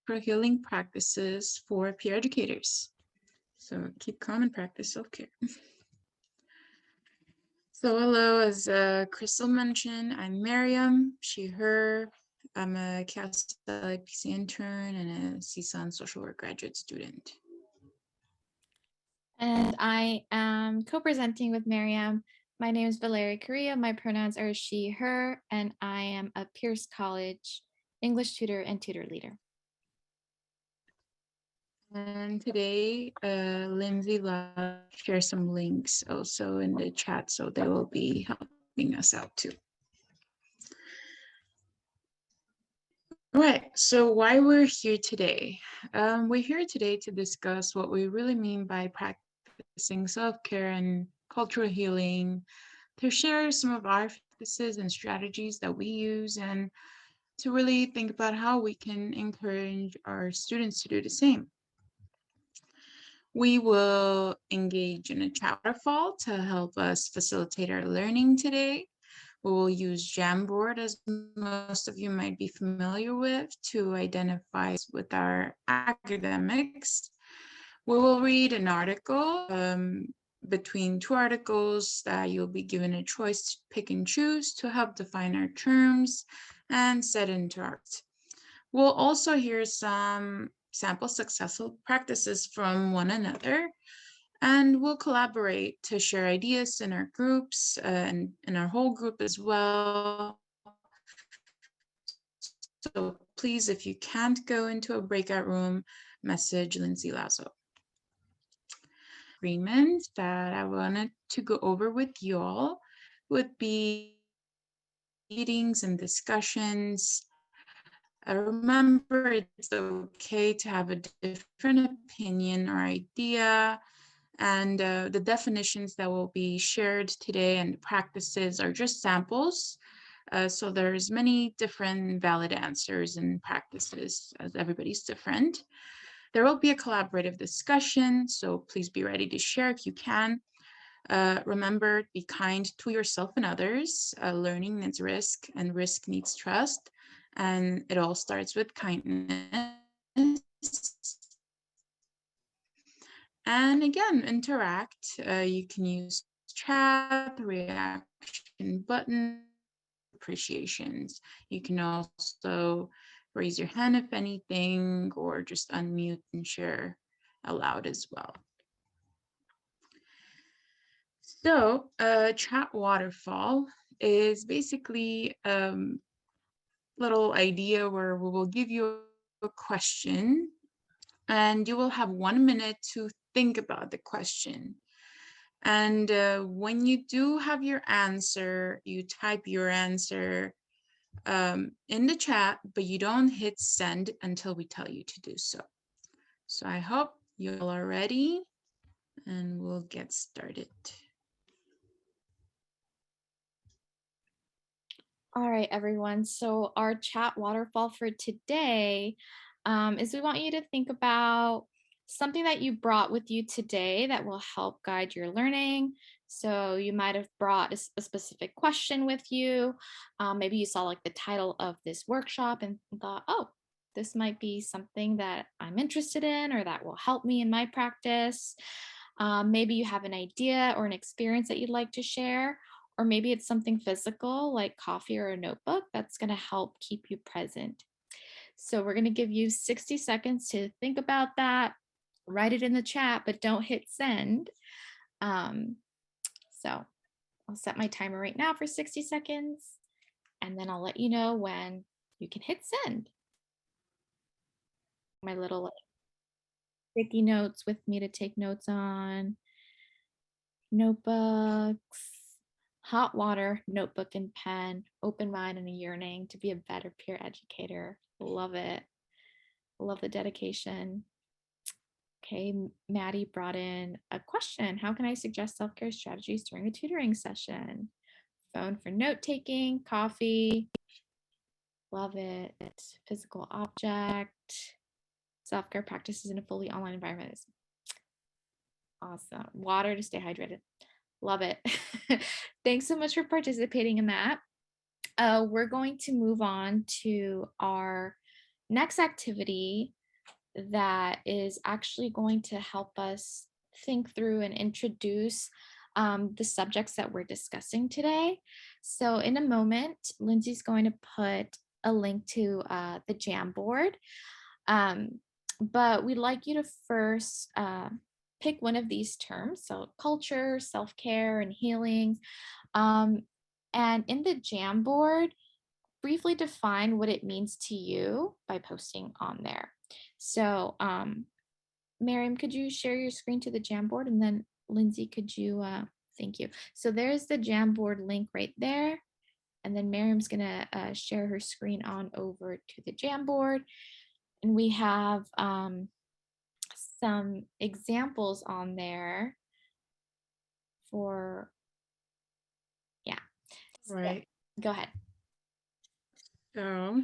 for healing practices for peer educators. So keep calm and practice self-care. So hello, as Crystal mentioned, I'm Miriam, she, her. I'm a CAST IPC intern and a CSUN social work graduate student. And I am co-presenting with Miriam. My name is Valeria Correa. My pronouns are she, her, and I am a Pierce College English tutor and tutor leader. And today, Lindsay will share some links also in the chat, so they will be helping us out too. All right, so why we're here today? We're here today to discuss what we really mean by practicing self-care and cultural healing, to share some of our practices and strategies that we use, and to really think about how we can encourage our students to do the same. We will engage in a chat waterfall to help us facilitate our learning today. We will use Jamboard, as most of you might be familiar with, to identify with our academics. We will read an article between two articles that you'll be given a choice to pick and choose to help define our terms and set into art. We'll also hear some sample successful practices from one another, and we'll collaborate to share ideas in our groups and in our whole group as well. So please, if you can't go into a breakout room, message Lindsay Lazo. Agreement that I wanted to go over with you all would be meetings and discussions. Remember, it's okay to have a different opinion or idea, and the definitions that will be shared today and practices are just samples. So there's many different valid answers and practices, as everybody's different. There will be a collaborative discussion, so please be ready to share if you can. Remember, be kind to yourself and others. Learning needs risk, and risk needs trust. And it all starts with kindness. And again, interact. You can use chat, reaction button, appreciations. You can also raise your hand if anything, or just unmute and share aloud as well. So chat waterfall is basically a little idea where we will give you a question and you will have 1 minute to think about the question. And when you do have your answer, you type your answer in the chat, but you don't hit send until we tell you to do so. So I hope you all are ready and we'll get started. All right, everyone. So our chat waterfall for today is we want you to think about something that you brought with you today that will help guide your learning. So you might have brought a specific question with you. Maybe you saw like the title of this workshop and thought, oh, this might be something that I'm interested in or that will help me in my practice. Maybe you have an idea or an experience that you'd like to share. Or maybe it's something physical like coffee or a notebook that's going to help keep you present. So we're going to give you 60 seconds to think about that. Write it in the chat, but don't hit send. So I'll set my timer right now for 60 seconds, and then I'll let you know when you can hit send. My little sticky notes with me to take notes on, notebooks, hot water, notebook and pen, open mind and a yearning to be a better peer educator. Love it. Love the dedication. Okay, Maddie brought in a question. How can I suggest self-care strategies during a tutoring session? Phone for note-taking, coffee. Love it. Physical object. Self-care practices in a fully online environment. Awesome. Water to stay hydrated. Love it. Thanks so much for participating in that. We're going to move on to our next activity that is actually going to help us think through and introduce the subjects that we're discussing today. So, in a moment, Lindsay's going to put a link to the Jamboard. Um, but we'd like you to first pick one of these terms. So, culture, self care, and healing. Um, and in the Jamboard, briefly define what it means to you by posting on there. So, Miriam, could you share your screen to the Jamboard? And then Lindsay, could you, thank you. So there's the Jamboard link right there. And then Miriam's gonna share her screen on over to the Jamboard. And we have some examples on there for, yeah. So, Right. go ahead. So,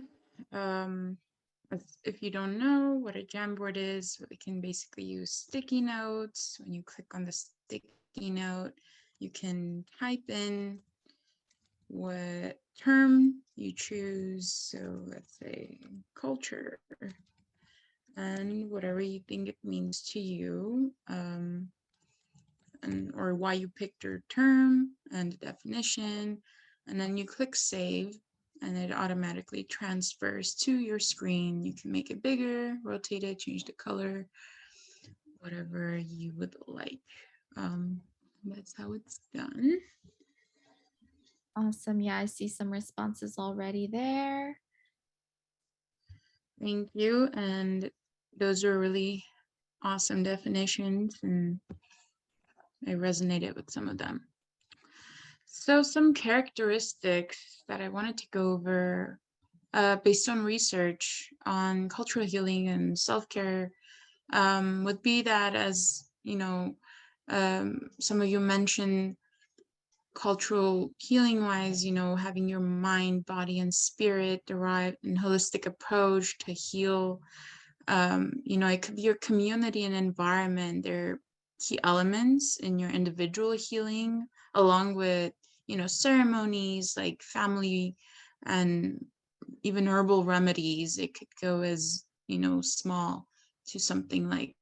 if you don't know what a Jamboard is, we can basically use sticky notes. When you click on the sticky note, you can type in what term you choose. So let's say culture, and whatever you think it means to you, and or why you picked your term and the definition, and then you click save, and it automatically transfers to your screen. You can make it bigger, rotate it, change the color, whatever you would like. That's how it's done. Awesome. Yeah, I see some responses already there. Thank you. And those are really awesome definitions, and I resonated with some of them. So some characteristics that I wanted to go over based on research on cultural healing and self-care would be that, as you know, some of you mentioned, cultural healing wise, having your mind, body, and spirit derived and holistic approach to heal. It could be your community and environment. They're key elements in your individual healing, along with, ceremonies like family and even herbal remedies. It could go as, small to something like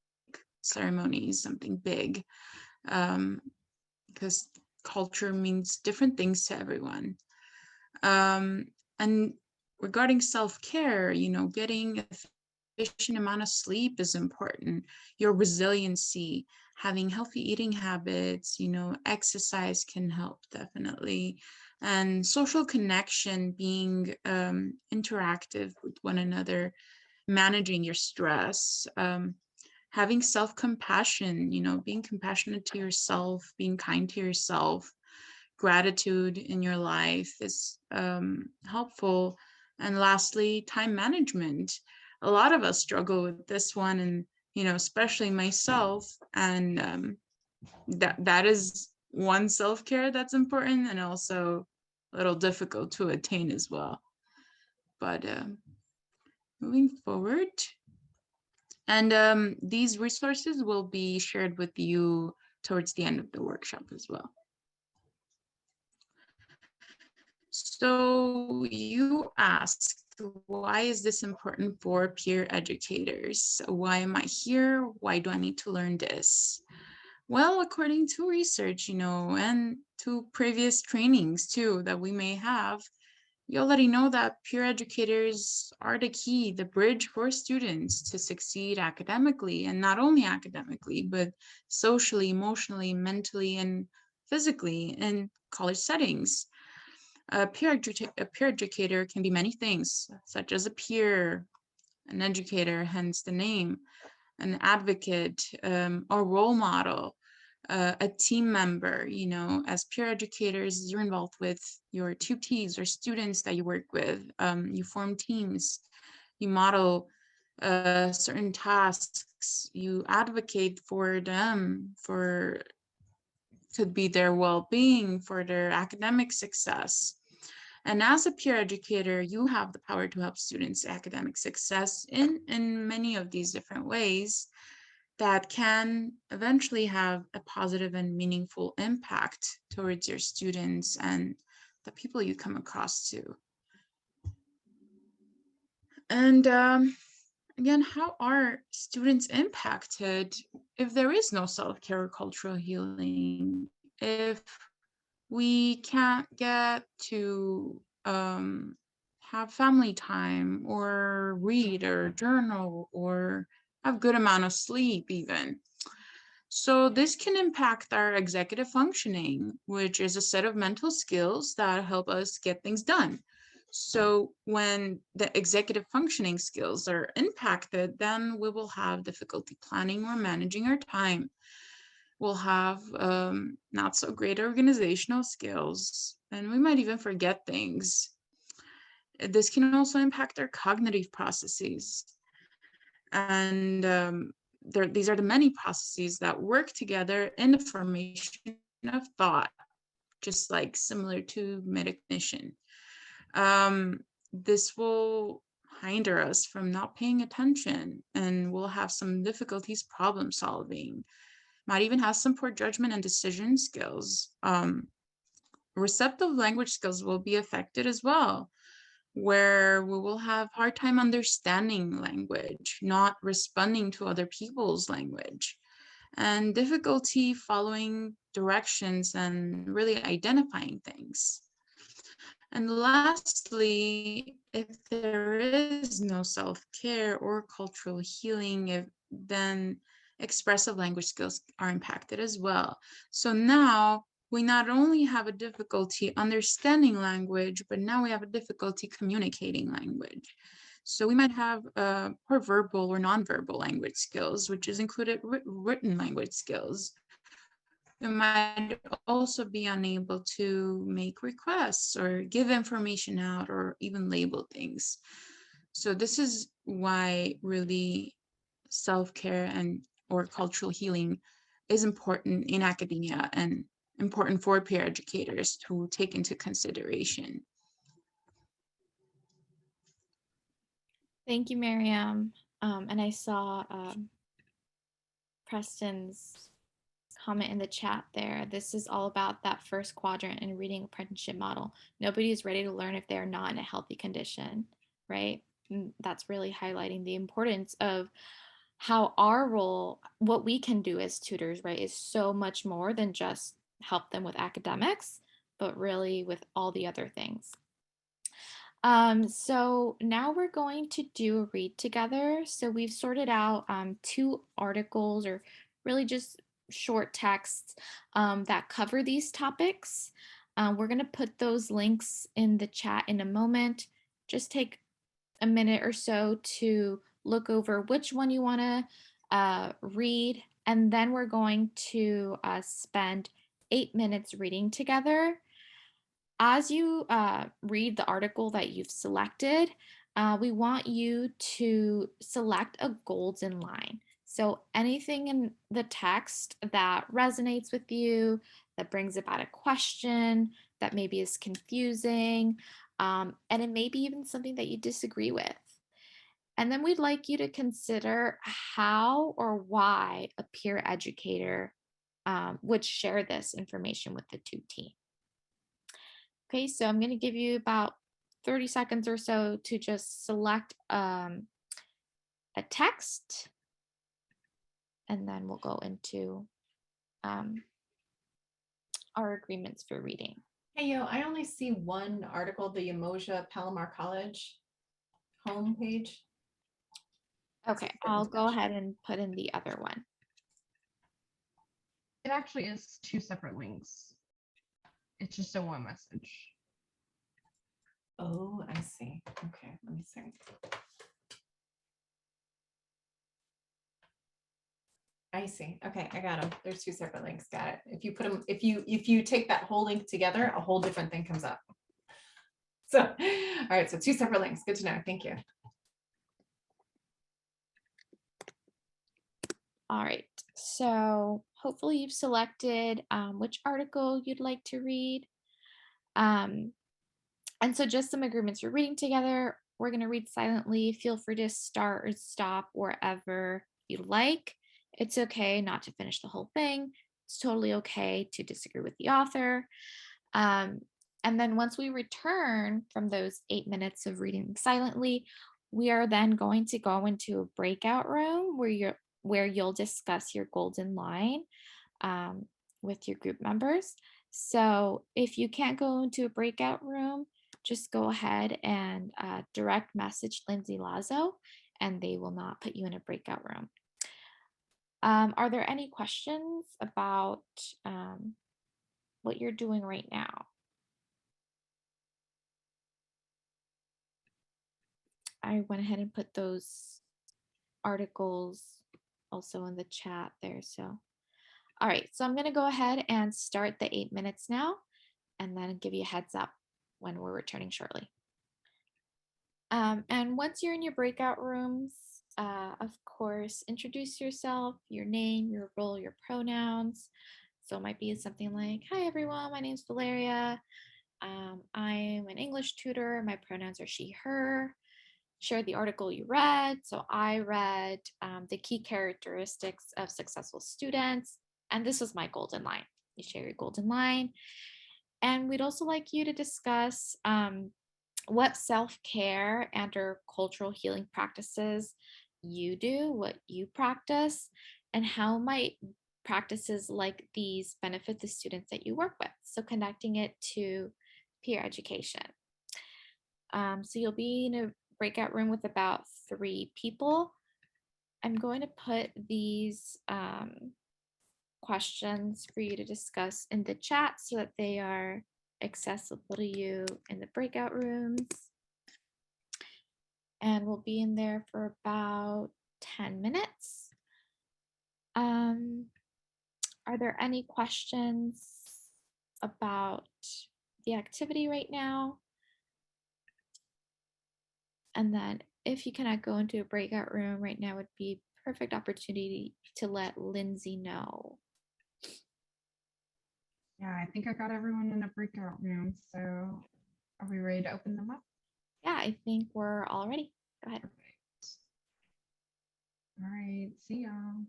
ceremonies, something big, because culture means different things to everyone. And regarding self-care, getting sufficient amount of sleep is important. Your resiliency, having healthy eating habits, exercise can help definitely. And social connection, being interactive with one another, managing your stress, having self-compassion, being compassionate to yourself, being kind to yourself, gratitude in your life is helpful. And lastly, time management. A lot of us struggle with this one, and especially myself. And that is one self-care that's important, and also a little difficult to attain as well. But moving forward, and these resources will be shared with you towards the end of the workshop as well. So you asked, why is this important for peer educators? Why am I here? Why do I need to learn this? Well, according to research, and to previous trainings too that we may have, you already know that peer educators are the key, the bridge for students to succeed academically, and not only academically, but socially, emotionally, mentally, and physically in college settings. A peer educator can be many things, such as a peer, an educator, hence the name, an advocate, a role model, a team member. As peer educators, you're involved with your tutees or students that you work with. You form teams, you model certain tasks, you advocate for them, for could be their well-being, for their academic success. And as a peer educator, you have the power to help students' academic success in many of these different ways that can eventually have a positive and meaningful impact towards your students and the people you come across to. And again, how are students impacted if there is no self-care or cultural healing? If we can't get to have family time or read or journal or have good amount of sleep even. So this can impact our executive functioning, which is a set of mental skills that help us get things done. So when the executive functioning skills are impacted, then we will have difficulty planning or managing our time. We'll have not so great organizational skills, and we might even forget things. This can also impact our cognitive processes. And these are the many processes that work together in the formation of thought, just like similar to metacognition. This will hinder us from not paying attention, and we'll have some difficulties problem solving, might even have some poor judgment and decision skills. Receptive language skills will be affected as well, where we will have hard time understanding language, not responding to other people's language, and difficulty following directions and really identifying things. And lastly, if there is no self-care or cultural healing, then expressive language skills are impacted as well. So now we not only have a difficulty understanding language, but now we have a difficulty communicating language. So we might have poor verbal or nonverbal language skills, which is included written language skills. We might also be unable to make requests or give information out or even label things. So this is why really self-care and or cultural healing is important in academia and important for peer educators to take into consideration. Thank you, Miriam. And I saw Preston's comment in the chat there. This is all about that first quadrant in reading apprenticeship model. Nobody is ready to learn if they're not in a healthy condition, right? And that's really highlighting the importance of how our role, what we can do as tutors, right, is so much more than just help them with academics, but really with all the other things. So now we're going to do a read together. So we've sorted out 2 articles or really just short texts that cover these topics. We're going to put those links in the chat in a moment. Just take a minute or so to look over which one you want to read, and then we're going to spend 8 minutes reading together. As you read the article that you've selected, we want you to select a golden line. So anything in the text that resonates with you, that brings about a question, that maybe is confusing, and it may be even something that you disagree with. And then we'd like you to consider how or why a peer educator would share this information with the team. Okay, so I'm going to give you about 30 seconds or so to just select a text, and then we'll go into our agreements for reading. Hey, I only see one article, the Umoja Palomar College homepage. Okay, I'll go ahead and put in the other one. It actually is 2 separate links. It's just a one message. Oh, I see. Okay, let me see. I see. Okay, I got them. There's 2 separate links. Got it. If you put them, if you take that whole link together, a whole different thing comes up. So, all right. So 2 separate links. Good to know. Thank you. All right. So hopefully you've selected which article you'd like to read. And so just some agreements we're reading together. We're going to read silently. Feel free to start or stop wherever you like. It's okay not to finish the whole thing. It's totally okay to disagree with the author. And then once we return from those 8 minutes of reading silently, We are then going to go into a breakout room where you'll discuss your golden line with your group members. So if you can't go into a breakout room, just go ahead and direct message Lindsay Lazo, and they will not put you in a breakout room. Are there any questions about what you're doing right now? I went ahead and put those articles also in the chat there. So, all right, so I'm going to go ahead and start the 8 minutes now, and then give you a heads up when we're returning shortly. And once you're in your breakout rooms, of course, introduce yourself, your name, your role, your pronouns. So it might be something like, hi everyone, my name is Valeria. I'm an English tutor. My pronouns are she, her. Share the article you read. So I read the key characteristics of successful students. And this was my golden line. You share your golden line. And we'd also like you to discuss what self-care and or cultural healing practices you do, what you practice, and how might practices like these benefit the students that you work with. So connecting it to peer education. So you'll be in a breakout room with about 3 people. I'm going to put these questions for you to discuss in the chat so that they are accessible to you in the breakout rooms. And we'll be in there for about 10 minutes. Are there any questions about the activity right now? And then if you cannot go into a breakout room right now, would be a perfect opportunity to let Lindsay know. Yeah, I think I got everyone in a breakout room. So are we ready to open them up? Yeah, I think we're all ready. Go ahead. Perfect. All right, see y'all.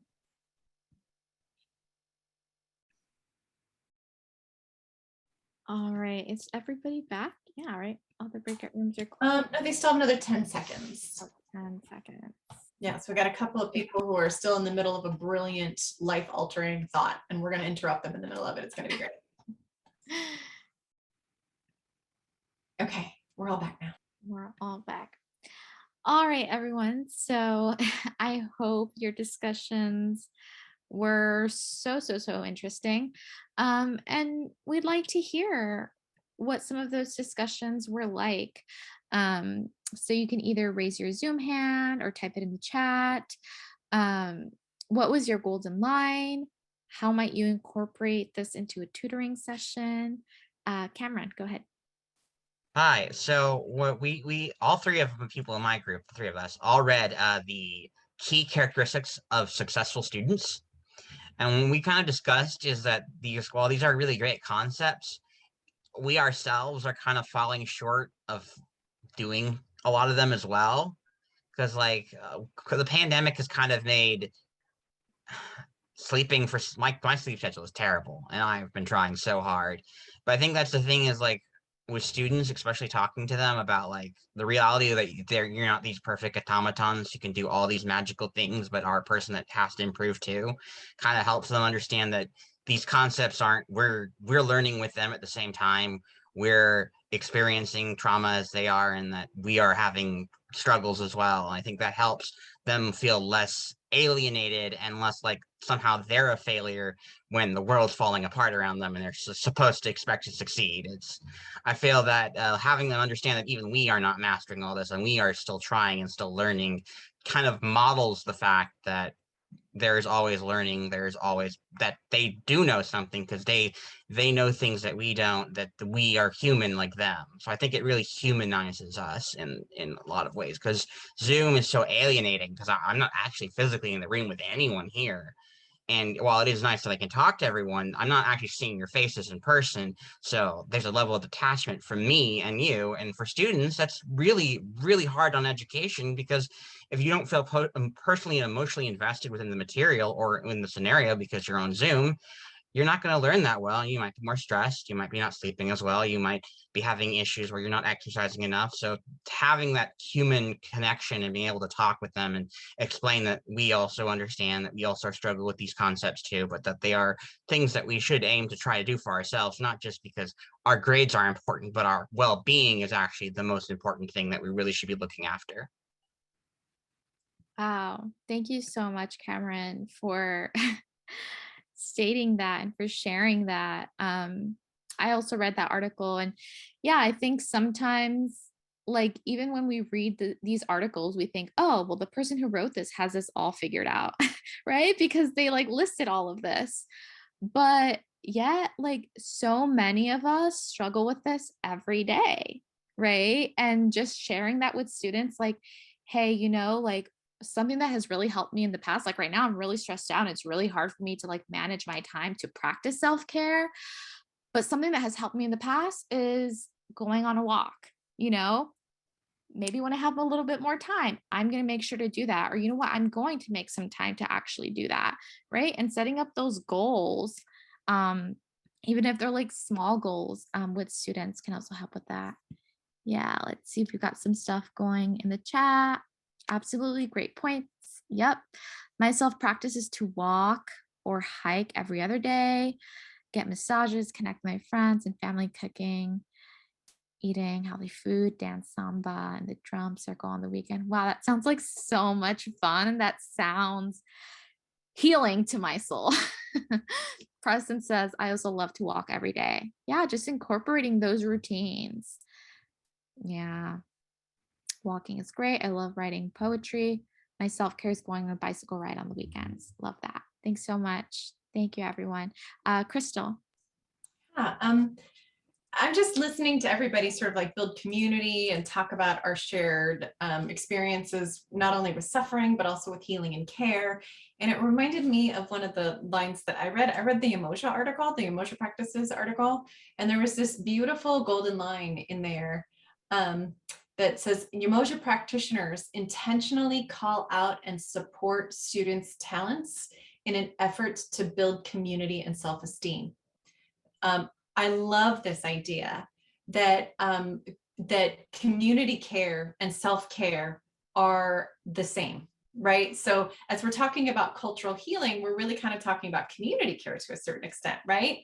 All right, is everybody back? Yeah, all right. All the breakout rooms are closed. No, they still have another 10 seconds. 10 seconds. Yeah, so we got a couple of people who are still in the middle of a brilliant life-altering thought, and we're going to interrupt them in the middle of it. It's going to be great. Okay, we're all back now. We're all back. All right, everyone. So I hope your discussions were so interesting. And we'd like to hear what some of those discussions were like. So you can either raise your Zoom hand or type it in the chat. What was your golden line? How might you incorporate this into a tutoring session? Cameron, go ahead. Hi. So what we all 3 of the people in my group, the 3 of us, all read the key characteristics of successful students. And what we kind of discussed is that while these are really great concepts, we ourselves are kind of falling short of doing a lot of them as well. Because the pandemic has kind of made sleeping for my sleep schedule is terrible, and I've been trying so hard. But I think that's the thing is like with students, especially talking to them about like the reality that you're not these perfect automatons who can do all these magical things, but are a person that has to improve too, kind of helps them understand that these concepts aren't we're learning with them at the same time. We're experiencing trauma as they are, and that we are having struggles as well. And I think that helps them feel less alienated and less like somehow they're a failure when the world's falling apart around them and they're supposed to expect to succeed. I feel that having them understand that even we are not mastering all this and we are still trying and still learning kind of models the fact that there's always learning, there's always that they do know something because they know things that we don't, that we are human like them. So I think it really humanizes us in a lot of ways, because Zoom is so alienating because I'm not actually physically in the room with anyone here. And while it is nice that I can talk to everyone, I'm not actually seeing your faces in person. So there's a level of detachment from me and you. And for students, that's really, really hard on education, because if you don't feel personally and emotionally invested within the material or in the scenario because you're on Zoom, you're not going to learn that well. You might be more stressed. You might be not sleeping as well. You might be having issues where you're not exercising enough. So having that human connection and being able to talk with them and explain that we also understand, that we also struggle with these concepts too, but that they are things that we should aim to try to do for ourselves, not just because our grades are important, but our well-being is actually the most important thing that we really should be looking after. Wow. Thank you so much, Cameron, for stating that and for sharing that. I also read that article, and yeah, I think sometimes, like, even when we read these articles, we think, oh, well, the person who wrote this has this all figured out, right? Because they like listed all of this. But yet, like, so many of us struggle with this every day, right? And just sharing that with students, like, hey, like, something that has really helped me in the past, like right now I'm really stressed out and it's really hard for me to like manage my time to practice self-care, but something that has helped me in the past is going on a walk. Maybe when I have a little bit more time, I'm going to make sure to do that. Or you know what, I'm going to make some time to actually do that, right? And setting up those goals, even if they're like small goals, with students can also help with that. Yeah, let's see if we've got some stuff going in the chat. Absolutely great points. Yep. My self practice is to walk or hike every other day, get massages, connect with my friends and family, cooking, eating healthy food, dance samba and the drum circle on the weekend. Wow, that sounds like so much fun. That sounds healing to my soul. Preston says, I also love to walk every day. Yeah, just incorporating those routines. Yeah. Walking is great. I love writing poetry. My self-care is going on a bicycle ride on the weekends. Love that. Thanks so much. Thank you, everyone. Crystal. Yeah, I'm just listening to everybody sort of like build community and talk about our shared experiences, not only with suffering, but also with healing and care. And it reminded me of one of the lines that I read. I read the Emoja article, the Emoja Practices article, and there was this beautiful golden line in there that says, Emoja practitioners intentionally call out and support students' talents in an effort to build community and self-esteem. I love this idea that that community care and self-care are the same, right? So as we're talking about cultural healing, we're really kind of talking about community care to a certain extent, right?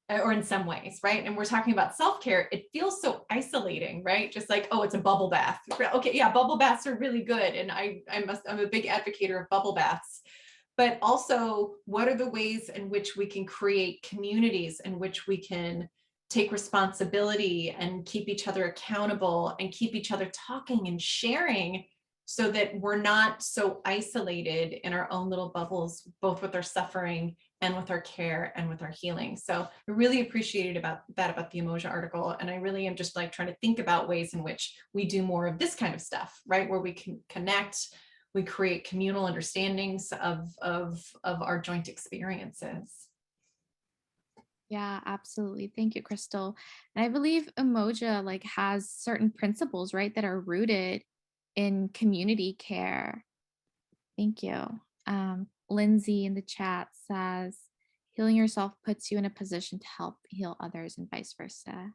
Or in some ways, right? And we're talking about self-care, it feels so isolating, right? Just like, oh, it's a bubble bath. Okay, yeah, bubble baths are really good. And I'm a big advocate of bubble baths. But also, what are the ways in which we can create communities in which we can take responsibility and keep each other accountable and keep each other talking and sharing so that we're not so isolated in our own little bubbles, both with our suffering and with our care and with our healing. So I really appreciated about the Emoja article. And I really am just like trying to think about ways in which we do more of this kind of stuff, right? Where we can connect, we create communal understandings of our joint experiences. Yeah, absolutely. Thank you, Crystal. And I believe Emoja like has certain principles, right, that are rooted in community care. Thank you. Lindsay in the chat says, healing yourself puts you in a position to help heal others and vice versa.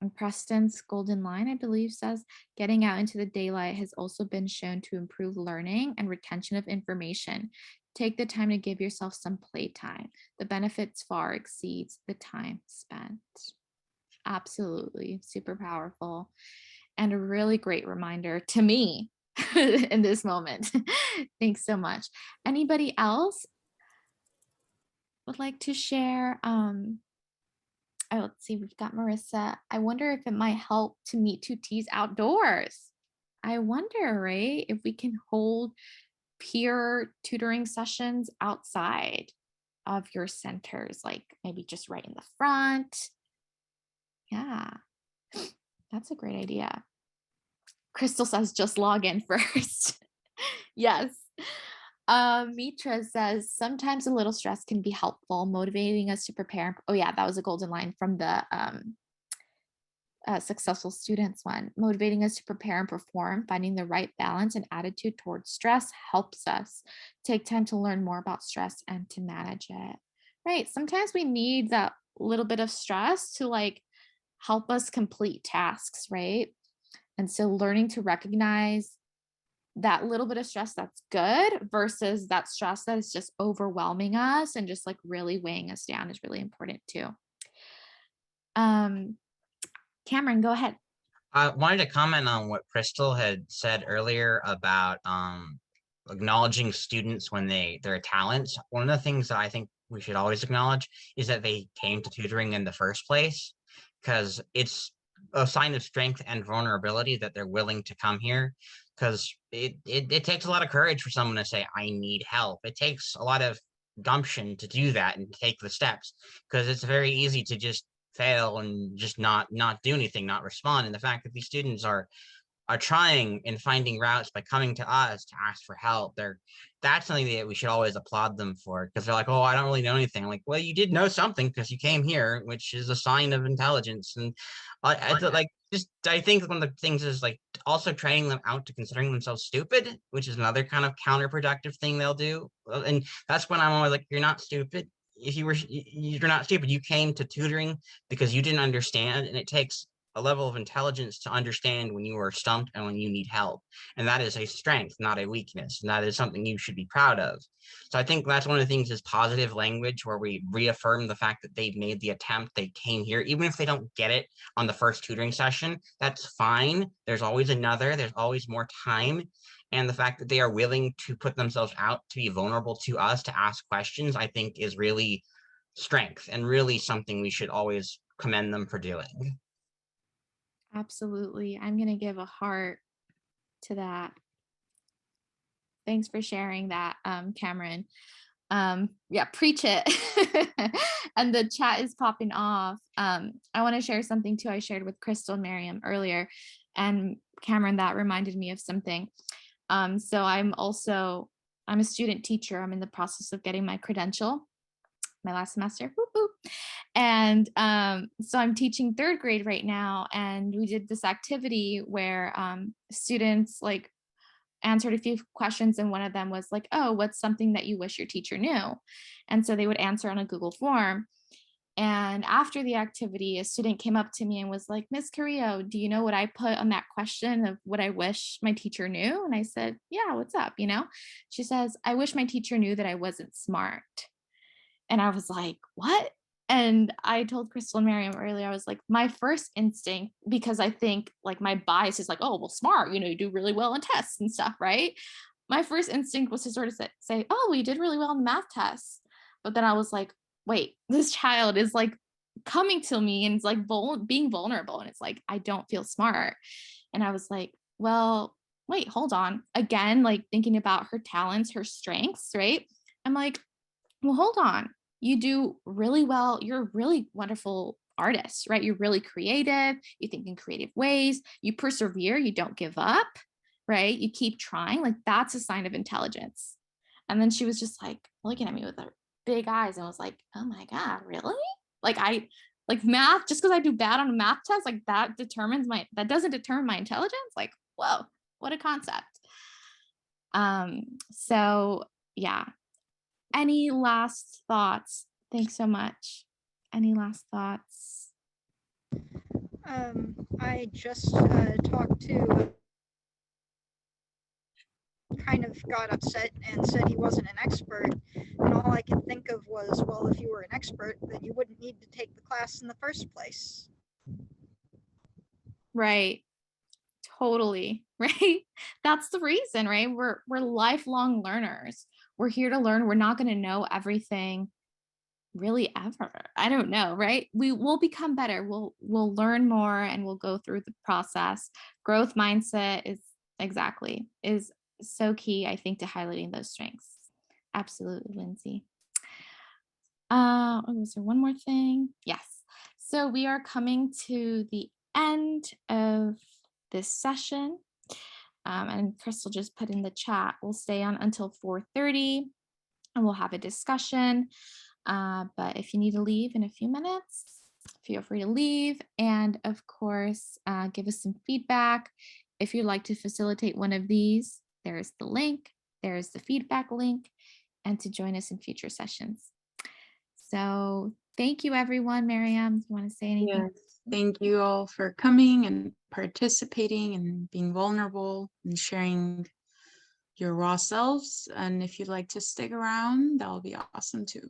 And Preston's golden line, I believe, says, getting out into the daylight has also been shown to improve learning and retention of information. Take the time to give yourself some playtime. The benefits far exceeds the time spent. Absolutely, super powerful. And a really great reminder to me in this moment. Thanks so much. Anybody else would like to share? Oh, let's see, we've got Marissa. I wonder if it might help to meet tutees outdoors. I wonder, right, if we can hold peer tutoring sessions outside of your centers, like maybe just right in the front. Yeah, that's a great idea. Crystal says just log in first. Yes. Mitra says sometimes a little stress can be helpful, motivating us to prepare. Oh yeah, that was a golden line from the successful students one. Motivating us to prepare and perform, finding the right balance and attitude towards stress helps us take time to learn more about stress and to manage it. Right. Sometimes we need that little bit of stress to like help us complete tasks, right? And so learning to recognize that little bit of stress that's good versus that stress that is just overwhelming us and just like really weighing us down is really important too. Cameron, go ahead. I wanted to comment on what Crystal had said earlier about acknowledging students when their talents. One of the things that I think we should always acknowledge is that they came to tutoring in the first place, because it's a sign of strength and vulnerability that they're willing to come here, because it takes a lot of courage for someone to say, I need help. It takes a lot of gumption to do that and take the steps, because it's very easy to just fail and just not do anything, not respond. And the fact that these students are trying and finding routes by coming to us to ask for help, that's something that we should always applaud them for, because they're like, oh, I don't really know anything. I'm like, well, you did know something because you came here, which is a sign of intelligence. And I think one of the things is like also training them out to considering themselves stupid, which is another kind of counterproductive thing they'll do. And that's when I'm always like, you're not stupid. If you're not stupid. You came to tutoring because you didn't understand, and it takes a level of intelligence to understand when you are stumped and when you need help. And that is a strength, not a weakness. And that is something you should be proud of. So I think that's one of the things is positive language, where we reaffirm the fact that they've made the attempt, they came here, even if they don't get it on the first tutoring session, that's fine. There's always another, there's always more time. And the fact that they are willing to put themselves out, to be vulnerable to us, to ask questions, I think is really strength and really something we should always commend them for doing. Absolutely. I'm going to give a heart to that. Thanks for sharing that, Cameron. Yeah, preach it. And the chat is popping off. I want to share something too I shared with Crystal and Miriam earlier. And Cameron, that reminded me of something. So I'm a student teacher. I'm in the process of getting my credential, my last semester. Whoop, whoop. And so I'm teaching third grade right now. And we did this activity where students like answered a few questions. And one of them was like, oh, what's something that you wish your teacher knew? And so they would answer on a Google form. And after the activity, a student came up to me and was like, Miss Carrillo, do you know what I put on that question of what I wish my teacher knew? And I said, yeah, what's up? She says, I wish my teacher knew that I wasn't smart. And I was like, what? And I told Crystal and Miriam earlier, I was like, my first instinct, because I think like my bias is like, oh, well, smart, you do really well in tests and stuff, right? My first instinct was to sort of say, oh, we did really well in the math tests. But then I was like, wait, this child is like coming to me and it's like being vulnerable. And it's like, I don't feel smart. And I was like, well, wait, hold on. Again, like thinking about her talents, her strengths, right? I'm like, well, hold on. You do really well. You're a really wonderful artist, right? You're really creative. You think in creative ways. You persevere. You don't give up, right? You keep trying. Like that's a sign of intelligence. And then she was just like looking at me with her big eyes and was like, oh my God, really? Like math, just because I do bad on a math test, like that doesn't determine my intelligence. Like, whoa, what a concept. So yeah. Any last thoughts? Thanks so much. Any last thoughts? I just talked to, kind of got upset and said he wasn't an expert. And all I could think of was, well, if you were an expert, then you wouldn't need to take the class in the first place. Right. Totally. Right. That's the reason, right? We're lifelong learners. We're here to learn. We're not going to know everything really ever. I don't know, right? We will become better. We'll learn more and we'll go through the process. Growth mindset is so key, I think, to highlighting those strengths. Absolutely, Lindsay. Was there one more thing? Yes. So we are coming to the end of this session. And Crystal just put in the chat, we'll stay on until 4:30 and we'll have a discussion. But if you need to leave in a few minutes, feel free to leave. And of course, give us some feedback. If you'd like to facilitate one of these, there's the link, there's the feedback link, and to join us in future sessions. So thank you, everyone. Miriam, do you want to say anything? Yes, thank you all for coming and participating and being vulnerable and sharing your raw selves. And if you'd like to stick around, that'll be awesome too.